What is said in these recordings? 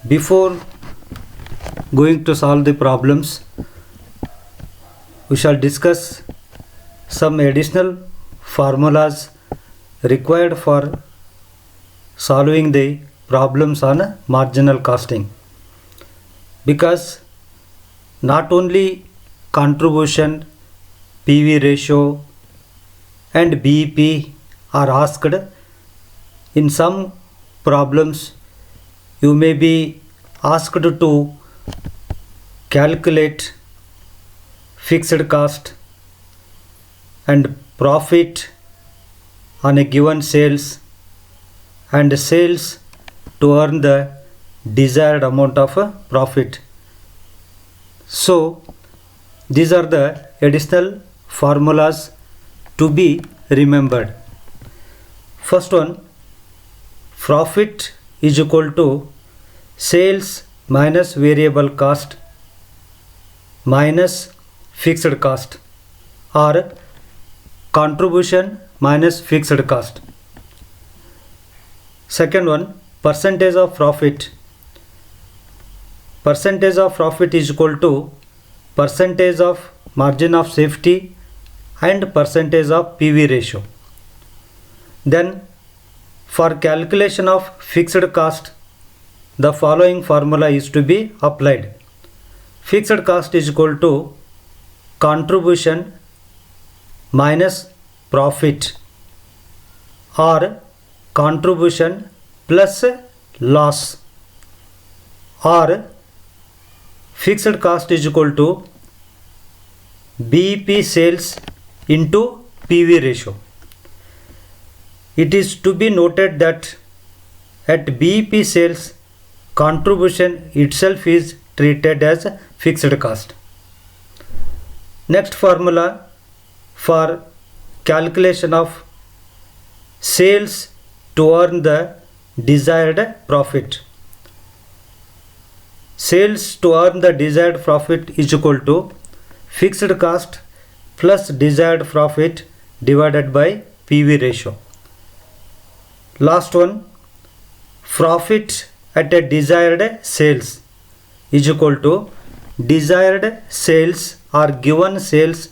Before going to solve the problems, we shall discuss some additional formulas required for solving the problems on marginal costing, because not only contribution, PV ratio and BEP are asked. In some problems you may be asked to calculate fixed cost and profit on a given sales and sales to earn the desired amount of profit. So these are the additional formulas to be remembered. First one, profit is equal to sales minus variable cost minus fixed cost, or contribution minus fixed cost. Second one, percentage of profit. Percentage of profit is equal to percentage of margin of safety and percentage of PV ratio. Then for calculation of fixed cost, the following formula is to be applied. Fixed cost is equal to contribution minus profit, or contribution plus loss, or fixed cost is equal to BEP sales into PV ratio. It is to be noted that at BEP sales, contribution itself is treated as fixed cost. Next formula for calculation of sales to earn the desired profit. Sales to earn the desired profit is equal to fixed cost plus desired profit divided by PV ratio. Last one, profit at a desired sales is equal to desired sales or given sales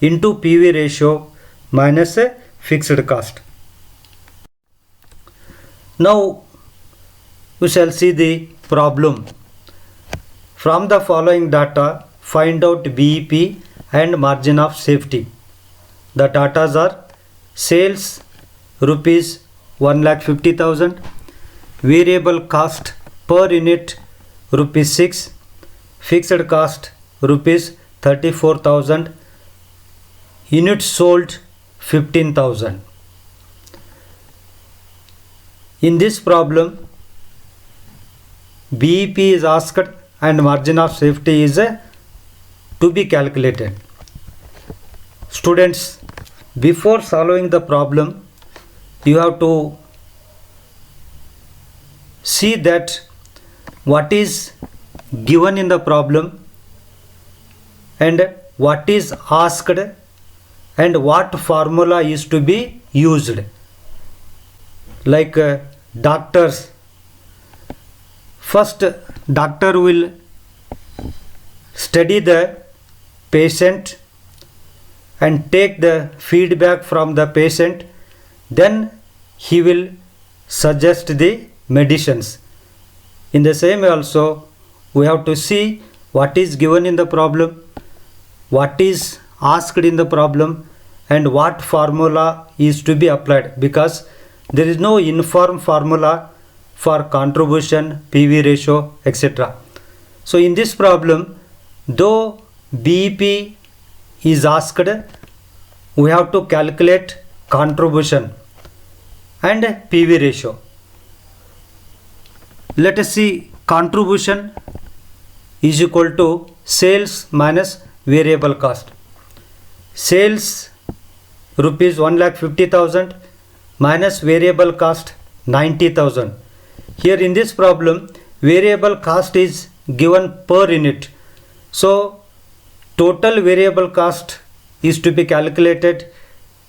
into PV ratio minus a fixed cost. Now we shall see the problem. From the following data, find out BEP and margin of safety. The data are sales rupees 1,50,000, variable cost per unit rupees 6, fixed cost rupees 34,000, units sold 15,000. In this problem, BEP is asked and margin of safety is to be calculated. Students, before solving the problem, you have to see that what is given in the problem and what is asked and what formula is to be used. Like doctors, first doctor will study the patient and take the feedback from the patient, then he will suggest the medicines. In the same way also, we have to see what is given in the problem, what is asked in the problem, and what formula is to be applied, because there is no uniform formula for contribution, PV ratio, etc. So in this problem, though BEP is asked, we have to calculate contribution and PV ratio. Let us see, contribution is equal to sales minus variable cost. Sales rupees 1,50,000 minus variable cost 90,000. Here in this problem, variable cost is given per unit. So total variable cost is to be calculated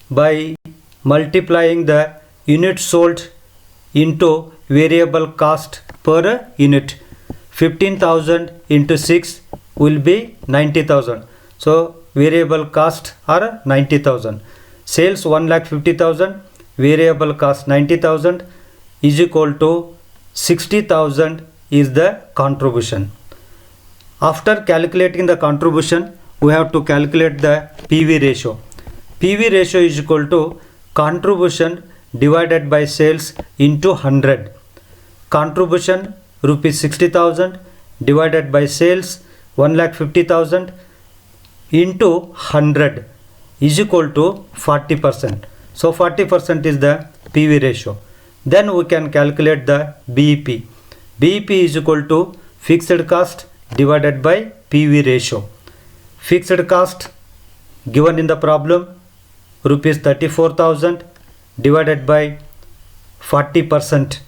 by multiplying the units sold into variable cost per unit. 15,000 into 6 will be 90,000. So variable cost are 90,000. Sales 1,50,000, variable cost 90,000 is equal to 60,000 is the contribution. After calculating the contribution, we have to calculate the PV ratio. PV ratio is equal to contribution divided by sales into 100. Contribution rupees 60,000 divided by sales 1,50,000 into 100 is equal to 40%. So 40% is the PV ratio. Then we can calculate the BEP. BEP is equal to fixed cost divided by PV ratio. Fixed cost given in the problem rupees 34,000 divided by 40%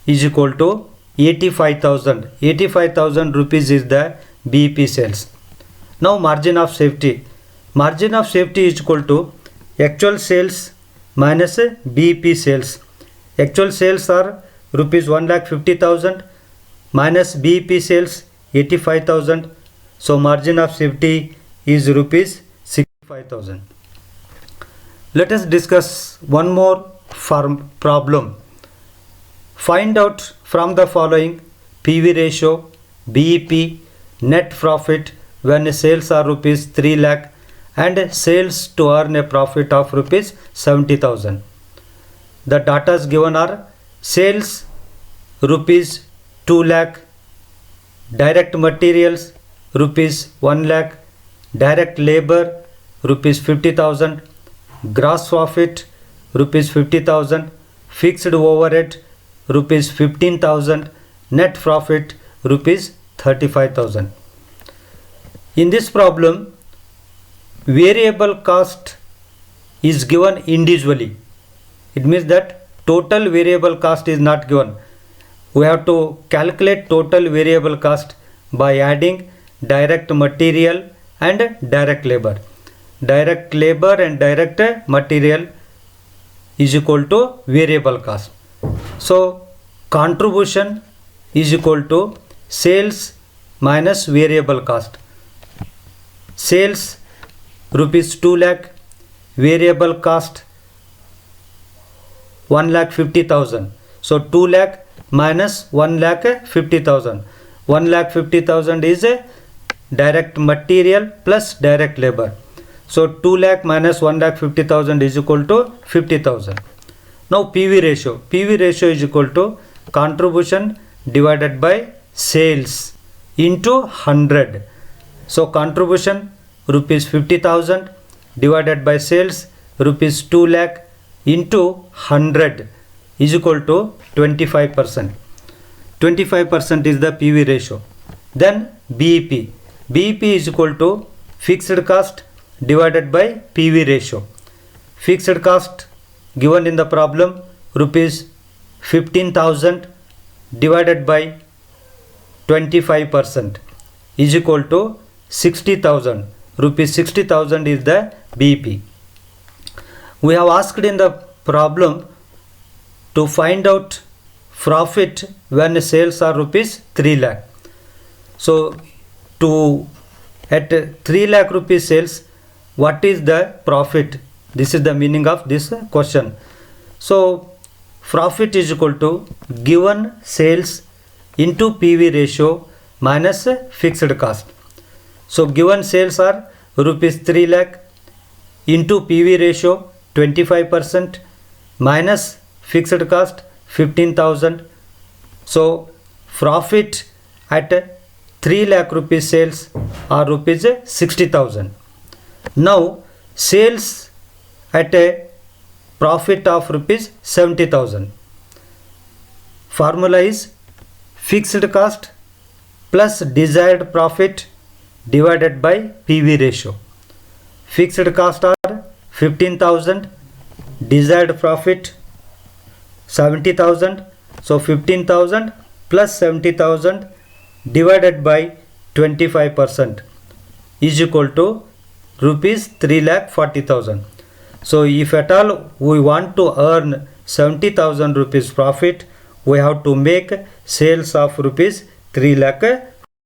is equal to 85,000. 85,000 rupees is the BEP sales. Now margin of safety. Margin of safety is equal to actual sales minus BEP sales. Actual sales are rupees 1,50,000 minus BEP sales 85,000. So margin of safety is rupees 65,000. Let us discuss one more problem. Find out from the following PV ratio, BEP, net profit when sales are rupees 3 lakh and sales to earn a profit of rupees 70,000. The data given are sales rupees 2 lakh, direct materials rupees 1 lakh, direct labor rupees 50,000, gross profit rupees 50,000, fixed overhead rupees 15,000, net profit rupees 35,000. In this problem, variable cost is given individually. It means that total variable cost is not given. We have to calculate total variable cost by adding direct material and direct labor. Direct labor and direct material is equal to variable cost. So contribution is equal to sales minus variable cost. Sales rupees 2 lakh, variable cost 1,50,000. So 2 lakh minus 1,50,000. 1,50,000 is a direct material plus direct labor. So 2 lakh minus 1,50,000 is equal to 50,000. Now PV ratio. PV ratio is equal to contribution divided by sales into 100. So contribution rupees 50,000 divided by sales rupees 2 lakh into 100 is equal to 25%. 25% is the PV ratio. Then BEP. BEP is equal to fixed cost divided by PV ratio. Fixed cost given in the problem rupees 15,000 divided by 25% is equal to 60,000. Rupees 60,000 is the BEP. We have asked in the problem to find out profit when sales are rupees 3 lakh. So at 3 lakh rupees sales, what is the profit? This is the meaning of this question. So profit is equal to given sales into PV ratio minus fixed cost. So given sales are rupees 3 lakh into PV ratio 25% minus fixed cost 15,000. So profit at 3 lakh rupees sales are rupees 60,000. Now sales at a profit of rupees 70,000. Formula is fixed cost plus desired profit divided by PV ratio. Fixed cost are 15,000, desired profit 70,000. So 15,000 plus 70,000 divided by 25% is equal to rupees 3,40,000. So if at all we want to earn 70,000 rupees profit, we have to make sales of rupees 3 lakh